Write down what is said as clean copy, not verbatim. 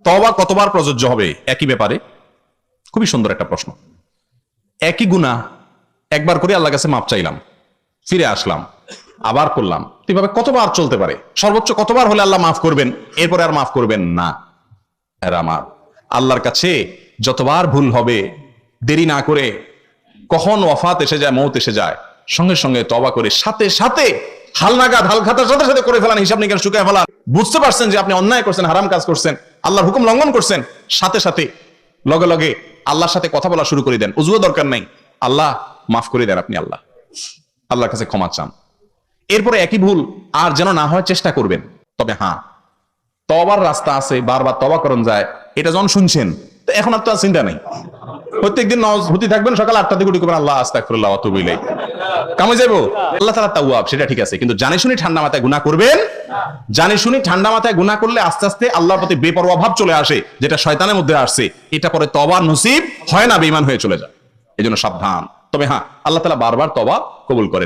তওবা কতবার প্রযোজ্য হবে একই ব্যাপারে? খুবই সুন্দর একটা প্রশ্ন। একই গুনাহ একবার করে আল্লাহর কাছে মাপ চাইলাম, ফিরে আসলাম, আবার করলাম, এভাবে কতবার চলতে পারে? সর্বোচ্চ কতবার হলে আল্লাহ মাফ করবেন, এরপরে আর মাফ করবেন না? আমার আল্লাহর কাছে যতবার ভুল হবে, দেরি না করে, কখন ওয়াফাত এসে যায়, মৌত এসে যায়, সঙ্গে সঙ্গে তওবা করে সাথে সাথে হালনাগাদ হালখাতার সাথে সাথে করে ফেলান, হিসাব নিকাশ শুকায় ফেলান। বুঝতে পারছেন যে আপনি অন্যায় করছেন, হারাম কাজ করছেন, আল্লাহর হুকুম লঙ্ঘন করছেন, সাথে সাথে লগে লগে আল্লাহর সাথে কথা বলা শুরু করে দেন। উজুও দরকার নাই, আল্লাহ মাফ করে দেন, আপনি আল্লাহর কাছে ক্ষমা চান। এরপরে একই ভুল আর যেন না হয় চেষ্টা করবেন। তবে হ্যাঁ, তওবার রাস্তা আছে, বারবার তওবা করণ যায়, এটা যখন শুনছেন তো এখন আর তো চিন্তা নেই। প্রত্যেকদিন নামাজ হতে থাকবেন, সকাল 8টা থেকে উঠে করবেন আল্লাহ আস্তাগফিরুল্লাহ ওয়া আতুবু ইলাইহি, কামে যাবো। আল্লাহ তাআলা তাওয়াব, সেটা ঠিক আছে, কিন্তু জানি শুনি ঠান্ডা মাথায় গুনাহ করবেন। জানি শুনি ঠান্ডা মাথায় গুনাহ করলে আস্তে আস্তে আল্লাহর প্রতি বেপরোয়া ভাব চলে আসে, যেটা শয়তানের মধ্যে আসছে, এটা পরে তওবা নসিব হয় না, বেঈমান হয়ে চলে যায়। এজন্য সাবধান। তবে হ্যাঁ, আল্লাহ তাআলা বারবার তওবা কবুল করেন।